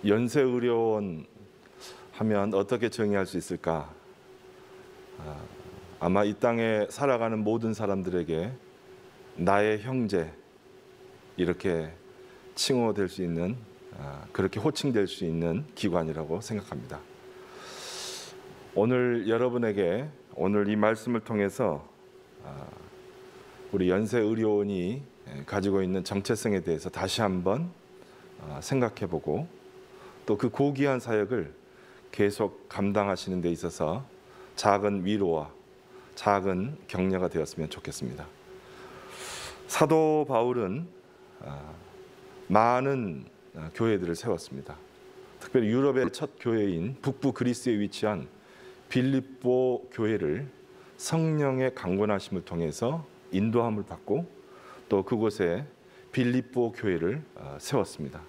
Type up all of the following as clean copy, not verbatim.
연세 의료원 하면 어떻게 정의할 수 있을까? 아마 이 땅에 살아가는 모든 사람들에게 나의 형제 이렇게 칭호될 수 있는, 그렇게 호칭될 수 있는 기관이라고 생각합니다. 오늘 여러분에게 오늘 이 말씀을 통해서 우리 연세 의료원이 가지고 있는 정체성에 대해서 다시 한번 생각해보고 또 그 고귀한 사역을 계속 감당하시는 데 있어서 작은 위로와 작은 격려가 되었으면 좋겠습니다. 사도 바울은 많은 교회들을 세웠습니다. 특별히 유럽의 첫 교회인 북부 그리스에 위치한 빌립보 교회를 성령의 강권하심을 통해서 인도함을 받고 또 그곳에 빌립보 교회를 세웠습니다.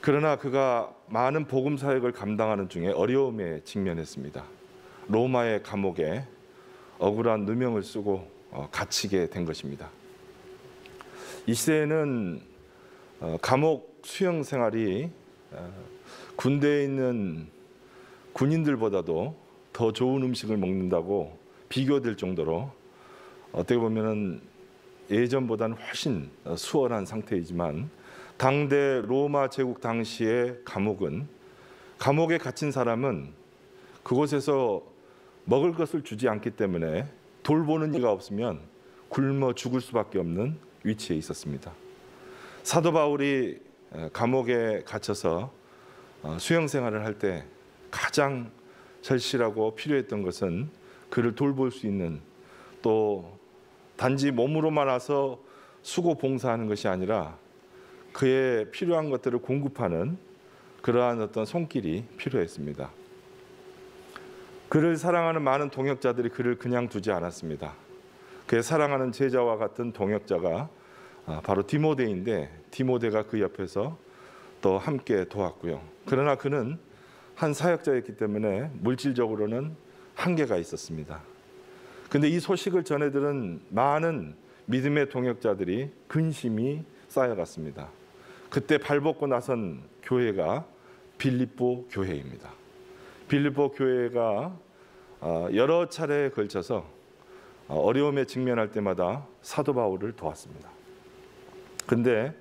그러나 그가 많은 복음 사역을 감당하는 중에 어려움에 직면했습니다. 로마의 감옥에 억울한 누명을 쓰고 갇히게 된 것입니다. 이 시대에는 감옥 수용 생활이 군대에 있는 군인들보다도 더 좋은 음식을 먹는다고 비교될 정도로 어떻게 보면은 예전보다는 훨씬 수월한 상태이지만 당대 로마 제국 당시의 감옥은 감옥에 갇힌 사람은 그곳에서 먹을 것을 주지 않기 때문에 돌보는 이가 없으면 굶어 죽을 수밖에 없는 위치에 있었습니다. 사도 바울이 감옥에 갇혀서 수영 생활을 할 때 가장 절실하고 필요했던 것은 그를 돌볼 수 있는, 또 단지 몸으로만 와서 수고 봉사하는 것이 아니라 그의 필요한 것들을 공급하는 그러한 어떤 손길이 필요했습니다. 그를 사랑하는 많은 동역자들이 그를 그냥 두지 않았습니다. 그의 사랑하는 제자와 같은 동역자가 바로 디모데인데 디모데가 그 옆에서 또 함께 도왔고요. 그러나 그는 한 사역자였기 때문에 물질적으로는 한계가 있었습니다. 그런데 이 소식을 전해들은 많은 믿음의 동역자들이 근심이 쌓여갔습니다. 그때 발벗고 나선 교회가 빌립보 교회입니다. 빌립보 교회가 여러 차례에 걸쳐서 어려움에 직면할 때마다 사도 바울을 도왔습니다. 그런데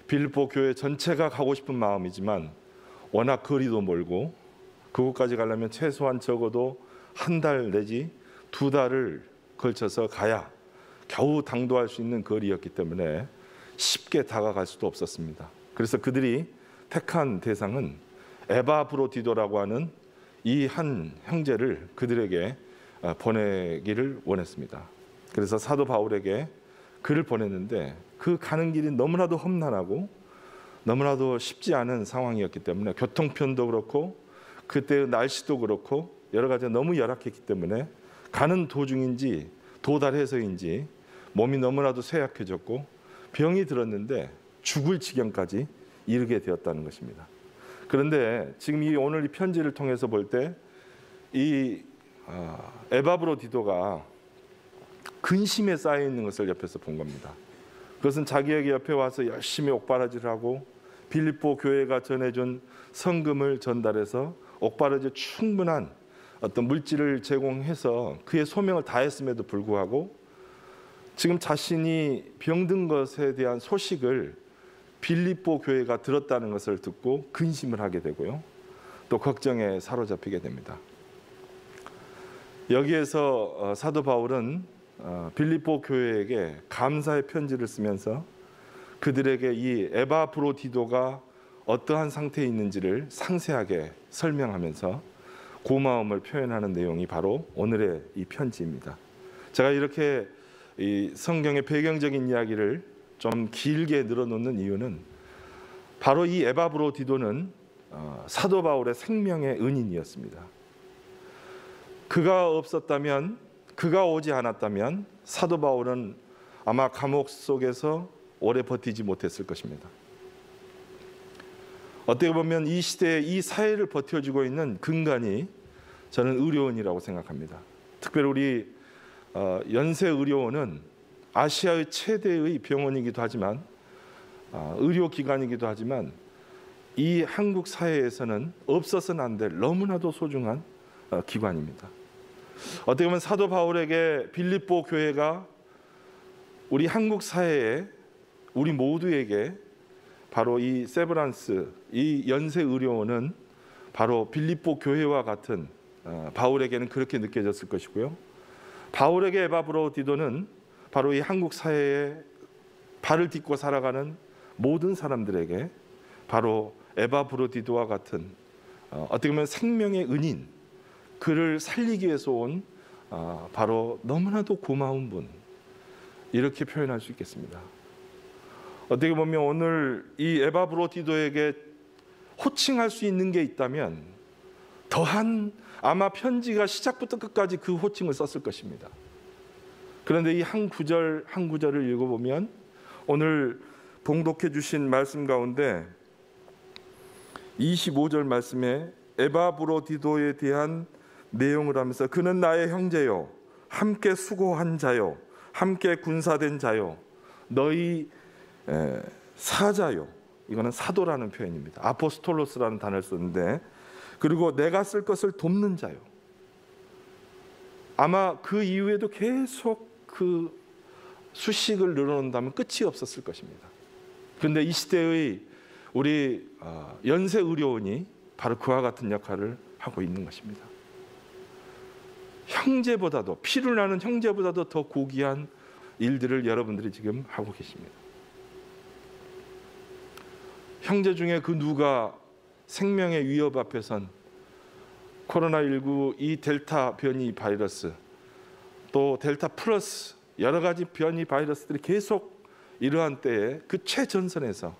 빌립보 교회 전체가 가고 싶은 마음이지만 워낙 거리도 멀고 그곳까지 가려면 최소한 적어도 한 달 내지 2달을 걸쳐서 가야 겨우 당도할 수 있는 거리였기 때문에 쉽게 다가갈 수도 없었습니다. 그래서 그들이 택한 대상은 에바브로디도라고 하는 이 한 형제를 그들에게 보내기를 원했습니다. 그래서 사도 바울에게 글을 보냈는데 그 가는 길이 너무나도 험난하고 너무나도 쉽지 않은 상황이었기 때문에 교통편도 그렇고 그때의 날씨도 그렇고 여러 가지가 너무 열악했기 때문에 가는 도중인지 도달해서인지 몸이 너무나도 쇠약해졌고 병이 들었는데 죽을 지경까지 이르게 되었다는 것입니다. 그런데 지금 오늘 이 편지를 통해서 볼 때 이 에바브로디도가 근심에 쌓여 있는 것을 옆에서 본 겁니다. 그것은 자기에게 옆에 와서 열심히 옥바라지를 하고 빌립보 교회가 전해준 성금을 전달해서 옥바라지에 충분한 어떤 물질을 제공해서 그의 소명을 다했음에도 불구하고 지금 자신이 병든 것에 대한 소식을 빌립보 교회가 들었다는 것을 듣고 근심을 하게 되고요. 또 걱정에 사로잡히게 됩니다. 여기에서 사도 바울은 빌립보 교회에게 감사의 편지를 쓰면서 그들에게 이 에바브로디도가 어떠한 상태에 있는지를 상세하게 설명하면서 고마움을 표현하는 내용이 바로 오늘의 이 편지입니다. 제가 이렇게 이 성경의 배경적인 이야기를 좀 길게 늘어놓는 이유는 바로 이 에바브로디도는 사도 바울의 생명의 은인이었습니다. 그가 없었다면, 그가 오지 않았다면 사도 바울은 아마 감옥 속에서 오래 버티지 못했을 것입니다. 어떻게 보면 이 시대에 이 사회를 버텨주고 있는 근간이 저는 의료원이라고 생각합니다. 특별히 우리 연세 의료원은 아시아의 최대의 병원이기도 하지만 의료기관이기도 하지만 이 한국 사회에서는 없어서는 안 될 너무나도 소중한 기관입니다. 어떻게 보면 사도 바울에게 빌립보 교회가 우리 한국 사회에 우리 모두에게 바로 이 세브란스, 이 연세 의료원은 바로 빌립보 교회와 같은 바울에게는 그렇게 느껴졌을 것이고요. 바울에게 에바브로디도는 바로 이 한국 사회에 발을 딛고 살아가는 모든 사람들에게 바로 에바브로디도와 같은 어떻게 보면 생명의 은인, 그를 살리기 위해서 온 바로 너무나도 고마운 분, 이렇게 표현할 수 있겠습니다. 어떻게 보면 오늘 이 에바브로디도에게 호칭할 수 있는 게 있다면 더한 아마 편지가 시작부터 끝까지 그 호칭을 썼을 것입니다. 그런데 이 한 구절 한 구절을 읽어보면 오늘 봉독해 주신 말씀 가운데 25절 말씀에 에바브로디도에 대한 내용을 하면서 그는 나의 형제요, 함께 수고한 자요, 함께 군사된 자요, 너희 사자요. 이거는 사도라는 표현입니다. 아포스톨로스라는 단어를 썼는데, 그리고 내가 쓸 것을 돕는 자요. 아마 그 이후에도 계속 그 수식을 늘어놓는다면 끝이 없었을 것입니다. 그런데 이 시대의 우리 연세 의료원이 바로 그와 같은 역할을 하고 있는 것입니다. 형제보다도, 피를 나는 형제보다도 더 고귀한 일들을 여러분들이 지금 하고 계십니다. 형제 중에 그 누가 생명의 위협 앞에선 코로나19 이 델타 변이 바이러스, 또 델타 플러스 여러 가지 변이 바이러스들이 계속 이러한 때에 그 최전선에서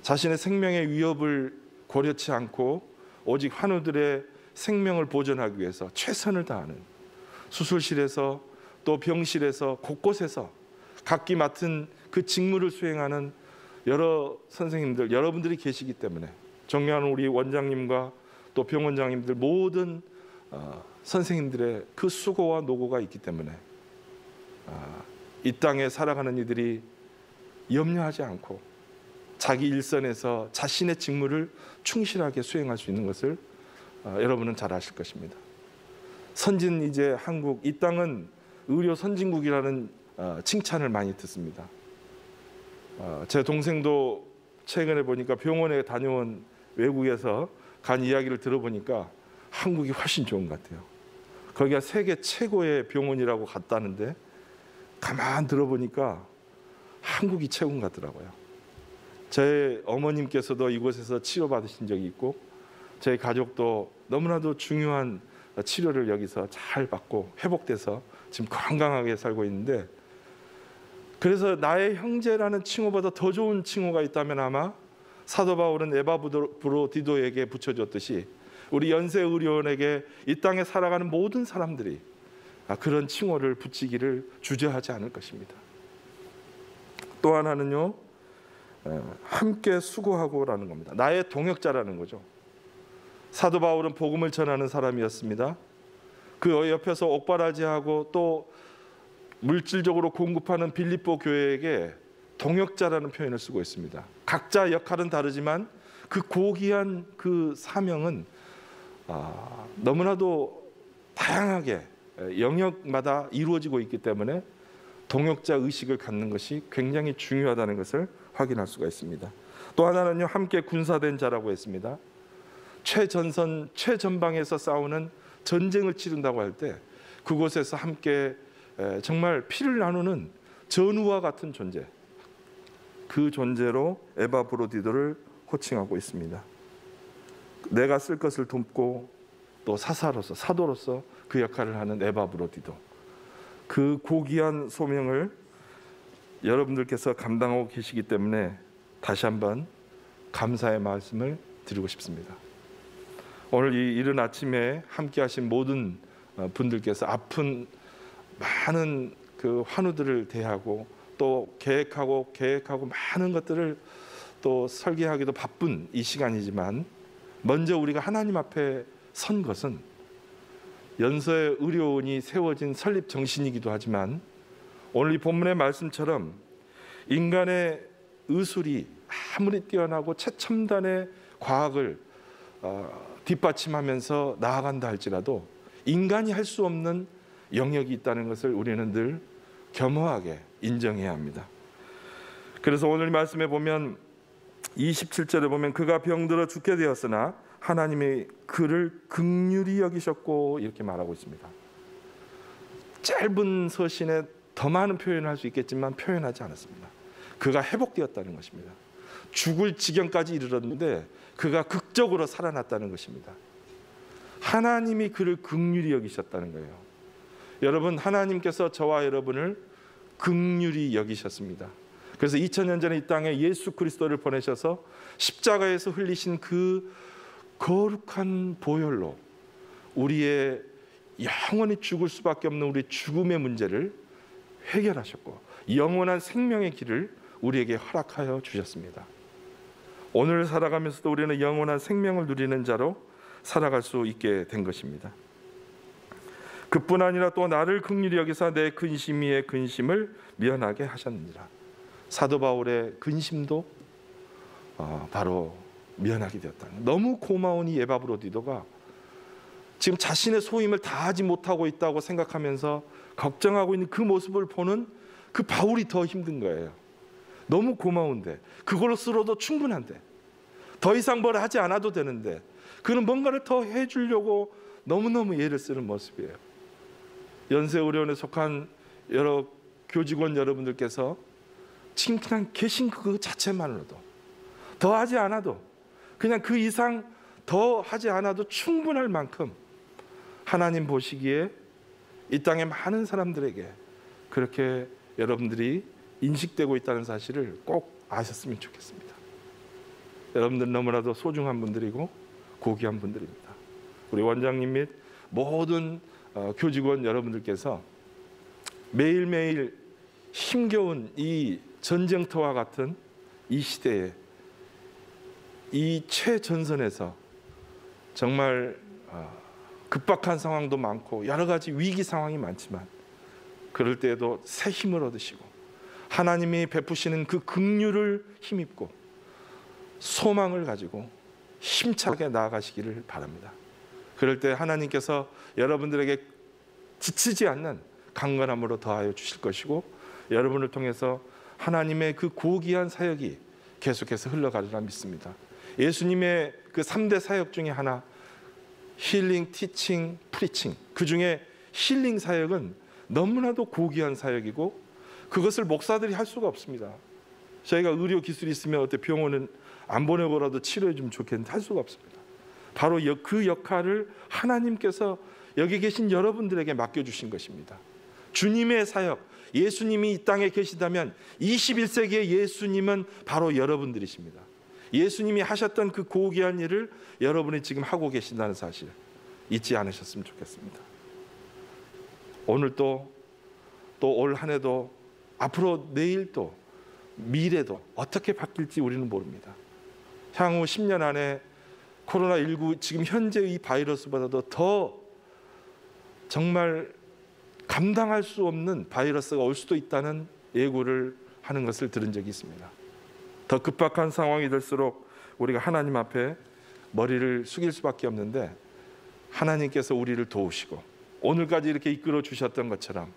자신의 생명의 위협을 고려치 않고 오직 환우들의 생명을 보존하기 위해서 최선을 다하는, 수술실에서 또 병실에서 곳곳에서 각기 맡은 그 직무를 수행하는 여러 선생님들, 여러분들이 계시기 때문에, 존경하는 우리 원장님과 또 병원장님들, 모든 선생님들의 그 수고와 노고가 있기 때문에 이 땅에 살아가는 이들이 염려하지 않고 자기 일선에서 자신의 직무를 충실하게 수행할 수 있는 것을 여러분은 잘 아실 것입니다. 선진 이제 한국, 이 땅은 의료 선진국이라는 칭찬을 많이 듣습니다. 제 동생도 최근에 보니까 병원에 다녀온 외국에서 간 이야기를 들어보니까 한국이 훨씬 좋은 것 같아요. 거기가 세계 최고의 병원이라고 갔다는데 가만 들어보니까 한국이 최고인 것 같더라고요. 제 어머님께서도 이곳에서 치료받으신 적이 있고 제 가족도 너무나도 중요한 치료를 여기서 잘 받고 회복돼서 지금 건강하게 살고 있는데, 그래서 나의 형제라는 칭호보다 더 좋은 칭호가 있다면 아마 사도 바울은 에바브로디도에게 붙여줬듯이 우리 연세 의료원에게 이 땅에 살아가는 모든 사람들이 그런 칭호를 붙이기를 주저하지 않을 것입니다. 또 하나는요, 함께 수고하고라는 겁니다. 나의 동역자라는 거죠. 사도 바울은 복음을 전하는 사람이었습니다. 그 옆에서 옥바라지하고 또 물질적으로 공급하는 빌립보 교회에게 동역자라는 표현을 쓰고 있습니다. 각자 역할은 다르지만 그 고귀한 그 사명은 너무나도 다양하게 영역마다 이루어지고 있기 때문에 동역자 의식을 갖는 것이 굉장히 중요하다는 것을 확인할 수가 있습니다. 또 하나는요, 함께 군사된 자라고 했습니다. 최전선, 최전방에서 싸우는 전쟁을 치른다고 할 때 그곳에서 함께 정말 피를 나누는 전우와 같은 존재, 그 존재로 에바브로디도를 호칭하고 있습니다. 내가 쓸 것을 돕고 또 사사로서, 사도로서 그 역할을 하는 에바브로디도, 그 고귀한 소명을 여러분들께서 감당하고 계시기 때문에 다시 한번 감사의 말씀을 드리고 싶습니다. 오늘 이 이른 아침에 함께 하신 모든 분들께서 아픈 많은 그 환우들을 대하고 또 계획하고 많은 것들을 또 설계하기도 바쁜 이 시간이지만, 먼저 우리가 하나님 앞에 선 것은 연세 의료원이 세워진 설립 정신이기도 하지만, 오늘 이 본문의 말씀처럼 인간의 의술이 아무리 뛰어나고 최첨단의 과학을 뒷받침하면서 나아간다 할지라도 인간이 할 수 없는 영역이 있다는 것을 우리는 늘 겸허하게 인정해야 합니다. 그래서 오늘 말씀에 보면 27절에 보면 그가 병들어 죽게 되었으나 하나님이 그를 긍휼히 여기셨고 이렇게 말하고 있습니다. 짧은 서신에 더 많은 표현을 할 수 있겠지만 표현하지 않았습니다. 그가 회복되었다는 것입니다. 죽을 지경까지 이르렀는데 그가 극적으로 살아났다는 것입니다. 하나님이 그를 긍휼히 여기셨다는 거예요. 여러분, 하나님께서 저와 여러분을 긍휼히 여기셨습니다. 그래서 2000년 전에 이 땅에 예수 그리스도를 보내셔서 십자가에서 흘리신 그 거룩한 보혈로 우리의 영원히 죽을 수밖에 없는 우리 죽음의 문제를 해결하셨고 영원한 생명의 길을 우리에게 허락하여 주셨습니다. 오늘 살아가면서도 우리는 영원한 생명을 누리는 자로 살아갈 수 있게 된 것입니다. 그뿐 아니라 또 나를 긍휼히 여기사 내 근심 위에 근심을 면하게 하셨느니라. 사도 바울의 근심도 바로 면하게 되었다는, 너무 고마운 이 에바브로디도가 지금 자신의 소임을 다하지 못하고 있다고 생각하면서 걱정하고 있는 그 모습을 보는 그 바울이 더 힘든 거예요. 너무 고마운데, 그걸로서도 충분한데, 더 이상 뭘 하지 않아도 되는데 그는 뭔가를 더 해주려고 너무너무 애를 쓰는 모습이에요. 연세의료원에 속한 여러 교직원 여러분들께서 지금 그냥 계신 그 자체만으로도 더 하지 않아도, 그냥 그 이상 더 하지 않아도 충분할 만큼 하나님 보시기에 이 땅의 많은 사람들에게 그렇게 여러분들이 인식되고 있다는 사실을 꼭 아셨으면 좋겠습니다. 여러분들 너무나도 소중한 분들이고 고귀한 분들입니다. 우리 원장님 및 모든 교직원 여러분들께서 매일매일 힘겨운 이 전쟁터와 같은 이 시대에, 이 최전선에서 정말 급박한 상황도 많고 여러 가지 위기 상황이 많지만 그럴 때에도 새 힘을 얻으시고 하나님이 베푸시는 그 긍휼을 힘입고 소망을 가지고 힘차게 나아가시기를 바랍니다. 그럴 때 하나님께서 여러분들에게 지치지 않는 강건함으로 더하여 주실 것이고 여러분을 통해서 하나님의 그 고귀한 사역이 계속해서 흘러가리라 믿습니다. 예수님의 그 3대 사역 중에 하나, 힐링, 티칭, 프리칭, 그 중에 힐링 사역은 너무나도 고귀한 사역이고 그것을 목사들이 할 수가 없습니다. 저희가 의료 기술이 있으면 어때 병원은 안 보내고라도 치료해 주면 좋겠는데 할 수가 없습니다. 바로 그 역할을 하나님께서 여기 계신 여러분들에게 맡겨주신 것입니다. 주님의 사역, 예수님이 이 땅에 계시다면 21세기의 예수님은 바로 여러분들이십니다. 예수님이 하셨던 그 고귀한 일을 여러분이 지금 하고 계신다는 사실 잊지 않으셨으면 좋겠습니다. 오늘도 또 올 한 해도 앞으로 내일도 미래도 어떻게 바뀔지 우리는 모릅니다. 향후 10년 안에 코로나19 지금 현재의 바이러스보다도 더 정말 감당할 수 없는 바이러스가 올 수도 있다는 예고를 하는 것을 들은 적이 있습니다. 더 급박한 상황이 될수록 우리가 하나님 앞에 머리를 숙일 수밖에 없는데 하나님께서 우리를 도우시고 오늘까지 이렇게 이끌어 주셨던 것처럼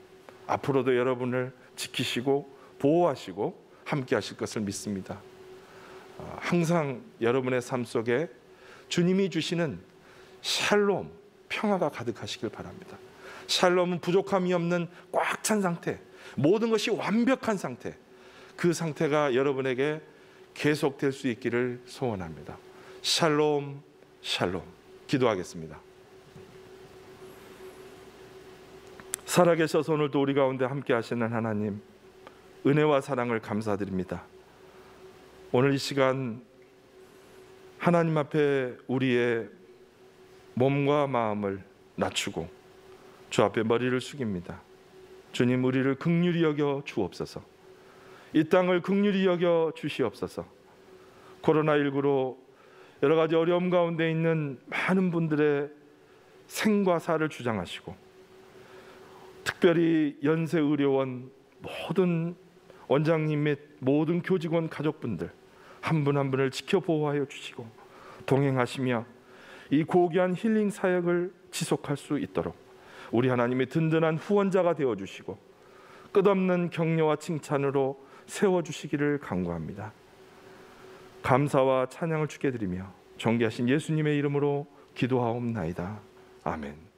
앞으로도 여러분을 지키시고 보호하시고 함께 하실 것을 믿습니다. 항상 여러분의 삶 속에 주님이 주시는 샬롬, 평화가 가득하시길 바랍니다. 샬롬은 부족함이 없는 꽉 찬 상태, 모든 것이 완벽한 상태, 그 상태가 여러분에게 계속될 수 있기를 소원합니다. 샬롬, 샬롬. 기도하겠습니다. 살아계셔서 오늘도 우리 가운데 함께 하시는 하나님, 은혜와 사랑을 감사드립니다. 오늘 이 시간 하나님 앞에 우리의 몸과 마음을 낮추고 주 앞에 머리를 숙입니다. 주님, 우리를 긍휼히 여겨 주옵소서. 이 땅을 긍휼히 여겨 주시옵소서. 코로나19로 여러 가지 어려움 가운데 있는 많은 분들의 생과 사를 주장하시고 특별히 연세의료원 모든 원장님의 모든 교직원 가족분들 한 분 한 분을 지켜 보호하여 주시고 동행하시며 이 고귀한 힐링 사역을 지속할 수 있도록 우리 하나님의 든든한 후원자가 되어 주시고 끝없는 격려와 칭찬으로 세워 주시기를 간구합니다. 감사와 찬양을 주께 드리며 존귀하신 예수님의 이름으로 기도하옵나이다. 아멘.